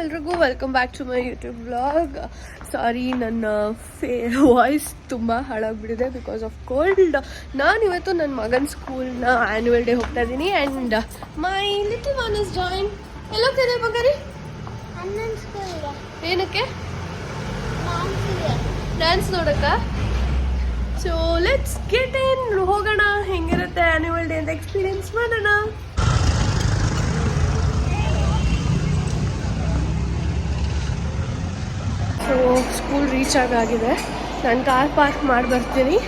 ಎಲ್ರಿಗೂ welcome back to my YouTube vlog. Sorry, ನನ್ನ voice ತುಂಬ ಹಾಳಾಗ್ಬಿಟ್ಟಿದೆ ಬಿಕಾಸ್ ಆಫ್ ಕೋಲ್ಡ್. ನಾನಿವತ್ತು ನನ್ನ ಮಗನ ಸ್ಕೂಲ್ನ ಆ್ಯನ್ಯುವಲ್ ಡೇ ಹೋಗ್ತಾ ಇದ್ದೀನಿ and my little one is join. ಎಲ್ಲೋಗ್ತಿದೆ ಬಗರಿ? ಏನಕ್ಕೆ? ಡ್ಯಾನ್ಸ್ ನೋಡಕ್ಕ. ಸೊ ಲೆಟ್ಸ್ ಗೆಟ್ ಇನ್, ಹೋಗೋಣ. ಹೆಂಗಿರುತ್ತೆ ಆ್ಯನ್ಯುವಲ್ ಡೇ ಅಂತ ಎಕ್ಸ್ಪೀರಿಯನ್ಸ್ ಮಾಡೋಣ. ಸೊ ಸ್ಕೂಲ್ ರೀಚ್ ಆಗಿದೆ. ನಾನು ಕಾರ್ ಪಾರ್ಕ್ ಮಾಡಿ ಬರ್ತೀನಿ.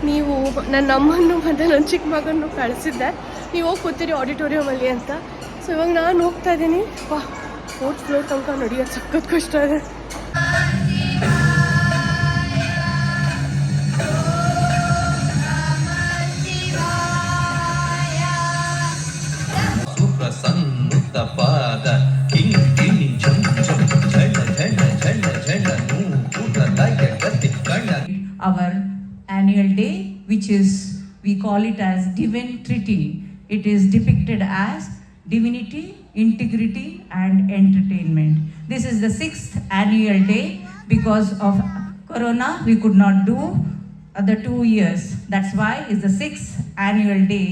ನೀವು ನನ್ನ ಅಮ್ಮನ್ನು ಮತ್ತು ನನ್ನ ಚಿಕ್ಕ ಮಗನ್ನು ಕಳಿಸಿದ್ದೆ, ನೀವು ಹೋಗಿ ಕೂತೀರಿ ಆಡಿಟೋರಿಯಮಲ್ಲಿ ಅಂತ. ಸೊ ಇವಾಗ ನಾನು ಹೋಗ್ತಾ ಇದ್ದೀನಿ. 4th ಫ್ಲೋರ್ ತನಕ ನಡೆಯೋದು ಸಖತ್ ಕಷ್ಟ ಇದೆ. Our annual day, which is, we call it as Divine Trinity. It is depicted as divinity, integrity and entertainment. This is the 6th annual day. Because of Corona, we could not do the 2 years. That's why it's the 6th annual day.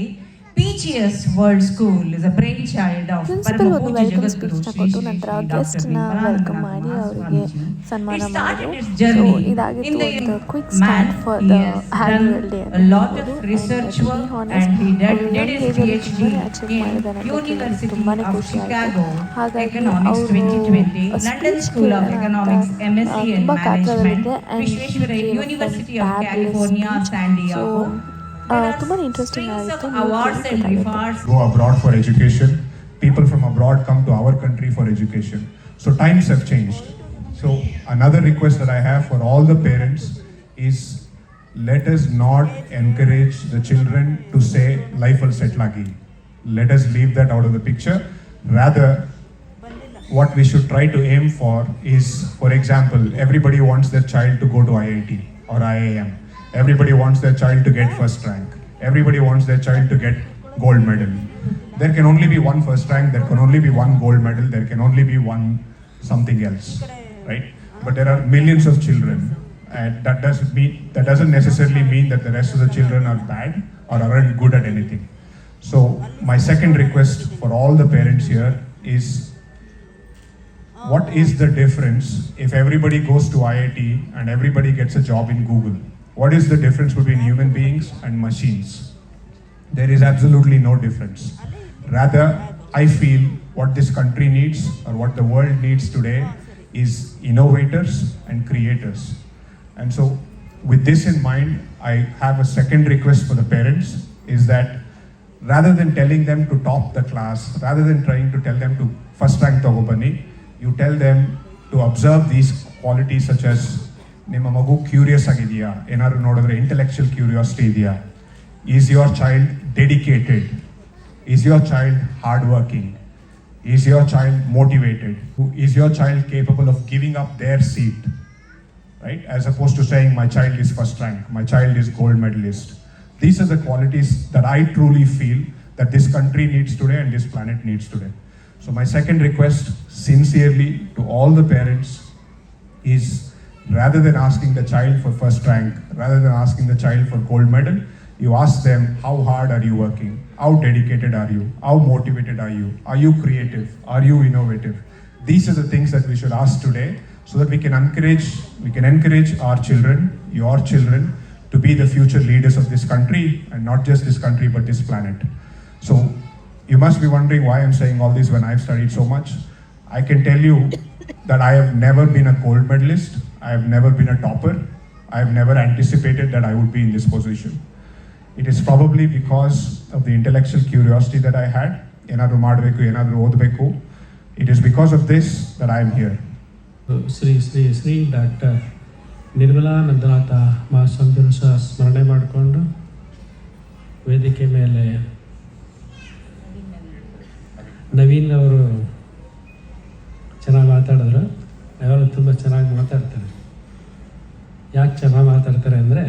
PGS World School is a brainchild of principal ಒಂದು welcome ಸ್ಪೀಚ್ನ ಕೊಟ್ಟು ನಂತರ ಗೆಸ್ಟ್ನ welcome ಮಾಡಿ ಅವರಿಗೆ ಸನ್ಮಾನ ಮಾಡಿದ್ರು. So ಇದಾಗಿತ್ತು ಒಂದು quick start for the annual day. ತುಂಬಾನೇ ಖುಷಿ ಆಯಿತು. ಹಾಗಾಗಿ ಅವರು ಸ್ಪೀಚ್ ತುಂಬ ಕಾತರದಲ್ಲಿದೆ. ತುಂಬಾ ಇಂಟ್ರೆಸ್ಟಿಂಗ್ ಆಗಿತ್ತು. Go abroad for education. People from abroad come to our country for education. So times have changed. So another request that I have for all the parents is, let us not encourage the children to say life will settle again. Let us leave that out of the picture. Rather, what we should try to aim for is, for example, everybody wants their child to go to IIT or IIM. Everybody wants their child to get first rank. Everybody wants their child to get gold medal. There can only be one first rank, there can only be one gold medal, there can only be one something else, right? But there are millions of children, and that doesn't necessarily mean that the rest of the children are bad or aren't good at anything. So my second request for all the parents here is, what is the difference if everybody goes to IIT and everybody gets a job in Google? What is the difference between human beings and machines? There is absolutely no difference. Rather, I feel what this country needs, or what the world needs today, is innovators and creators. And so, with this in mind, I have a second request for the parents, is that rather than telling them to top the class, rather than trying to tell them to first rank tagobani, you tell them to observe these qualities such as, ನಿಮ್ಮ ಮಗು curious ಆಗಿದೆಯಾ, ಏನಾದ್ರು ನೋಡಿದ್ರೆ intellectual curiosity ಇದೆಯಾ, is your child dedicated, is your child hard working, is your child motivated, is your child capable of giving up their seat, right? As opposed to saying my child is first rank, my child is gold medalist. These are the qualities that I truly feel that this country needs today and this planet needs today. So my second request sincerely to all the parents is, rather than asking the child for first rank, rather than asking the child for gold medal, you ask them, how hard are you working? How dedicated are you? How motivated are you? Are you creative? Are you innovative? These are the things that we should ask today, so that we can encourage our children, your children, to be the future leaders of this country, and not just this country but this planet. So you must be wondering why I'm saying all this when I've studied so much. I can tell you that I have never been a gold medalist, I have never been a topper, I have never anticipated that I would be in this position. It is probably because of the intellectual curiosity that I had. Enadru madbeku, enadru odbeku. It is because of this that I am here. Shri doctor Nirmala Nandanatha ಮಹಾಸ್ವಾಮಿಗಳು ಸಹ ಸ್ಮರಣೆ ಮಾಡಿಕೊಂಡು ವೇದಿಕೆ ಮೇಲೆ ನವೀನ್ ಅವರು ಚೆನ್ನಾಗಿ ಮಾತಾಡಿದ್ರು. ಅವರು ತುಂಬ ಚೆನ್ನಾಗಿ ಮಾತಾಡ್ತಾರೆ. ಯಾಕೆ ಚೆನ್ನಾಗಿ ಮಾತಾಡ್ತಾರೆ ಅಂದರೆ,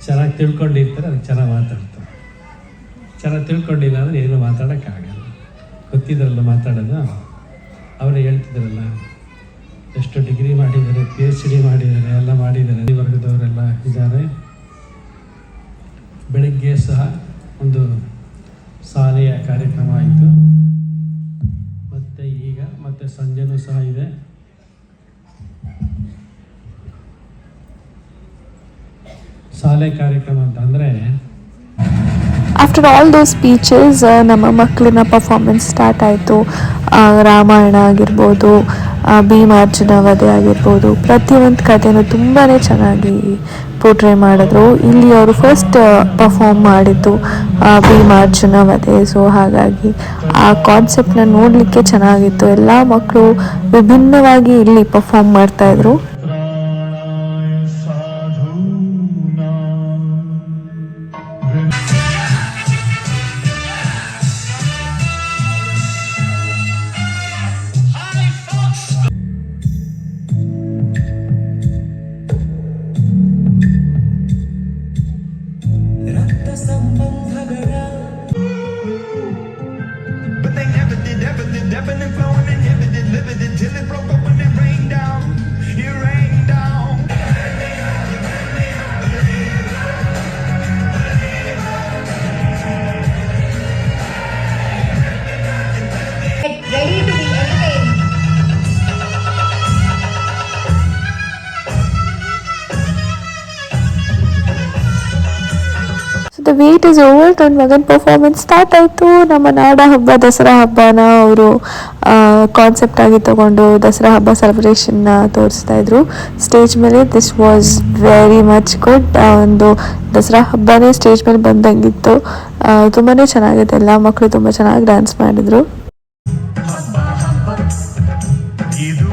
ಚೆನ್ನಾಗಿ ತಿಳ್ಕೊಂಡಿರ್ತಾರೆ, ಅದಕ್ಕೆ ಚೆನ್ನಾಗಿ ಮಾತಾಡ್ತಾರೆ. ಚೆನ್ನಾಗಿ ತಿಳ್ಕೊಂಡಿಲ್ಲ ಅಂದರೆ ಏನೂ ಮಾತಾಡೋಕ್ಕಾಗಲ್ಲ. ಗೊತ್ತಿದ್ರಲ್ಲ ಮಾತಾಡೋದು. ಅವರೇ ಹೇಳ್ತಿದ್ರಲ್ಲ, ಎಷ್ಟು ಡಿಗ್ರಿ ಮಾಡಿದ್ದಾರೆ, PhD ಮಾಡಿದ್ದಾರೆ, ಎಲ್ಲ ಮಾಡಿದ್ದಾರೆ. ಈ ವರ್ಗದವರೆಲ್ಲ ಇದ್ದಾರೆ. ಬೆಳಗ್ಗೆ ಸಹ ಒಂದು ಶಾಲೆಯ ಕಾರ್ಯಕ್ರಮ ಆಯಿತು, ಮತ್ತು ಈಗ ಮತ್ತೆ ಸಂಜೆನೂ ಸಹ ಇದೆ. ಶಾಲೆ ಕಾರ್ಯಕ್ರಮ ಅಂತಂದರೆ ಆಫ್ಟರ್ ಆಲ್ ದೋಸ್ ಸ್ಪೀಚಸ್ ನಮ್ಮ ಮಕ್ಕಳನ್ನ ಪರ್ಫಾರ್ಮೆನ್ಸ್ ಸ್ಟಾರ್ಟ್ ಆಯಿತು. ರಾಮಾಯಣ ಆಗಿರ್ಬೋದು, ಭೀಮಾರ್ಜುನ ವಧೆ ಆಗಿರ್ಬೋದು, ಪ್ರತಿಯೊಂದು ಕಥೆನೂ ತುಂಬಾ ಚೆನ್ನಾಗಿ ಪೋರ್ಟ್ರೇ ಮಾಡಿದ್ರು. ಇಲ್ಲಿ ಅವರು ಫಸ್ಟ್ ಪರ್ಫಾರ್ಮ್ ಮಾಡಿದ್ದು ಭೀಮಾರ್ಜುನ ವಧೆ. ಸೊ ಹಾಗಾಗಿ ಆ ಕಾನ್ಸೆಪ್ಟನ್ನ ನೋಡಲಿಕ್ಕೆ ಚೆನ್ನಾಗಿತ್ತು. ಎಲ್ಲ ಮಕ್ಕಳು ವಿಭಿನ್ನವಾಗಿ ಇಲ್ಲಿ ಪರ್ಫಾರ್ಮ್ ಮಾಡ್ತಾಯಿದ್ರು. Ebbing and flowing, inhibited, limited, till it broke up when it rained down. It rained down. Get ready to be entertained. The wait is over. ನನ್ನ ಮಗನ ಪರ್ಫಾರ್ಮೆನ್ಸ್ ಸ್ಟಾರ್ಟ್ ಆಯಿತು. ನಮ್ಮ ನಾಡ ಹಬ್ಬ ದಸರಾ ಹಬ್ಬನ ಅವರು ಕಾನ್ಸೆಪ್ಟ್ ಆಗಿ ತಗೊಂಡು ದಸರಾ ಹಬ್ಬ ಸೆಲೆಬ್ರೇಷನ್ನ ತೋರಿಸ್ತಾ ಇದ್ರು ಸ್ಟೇಜ್ ಮೇಲೆ. This was very much good. ಒಂದು ದಸರಾ ಹಬ್ಬನೇ ಸ್ಟೇಜ್ ಮೇಲೆ ಬಂದಂಗಿತ್ತು. ತುಂಬಾ ಚೆನ್ನಾಗಿತ್ತು. ಎಲ್ಲ ಮಕ್ಕಳು ತುಂಬ ಚೆನ್ನಾಗಿ ಡ್ಯಾನ್ಸ್ ಮಾಡಿದರು. ಇದು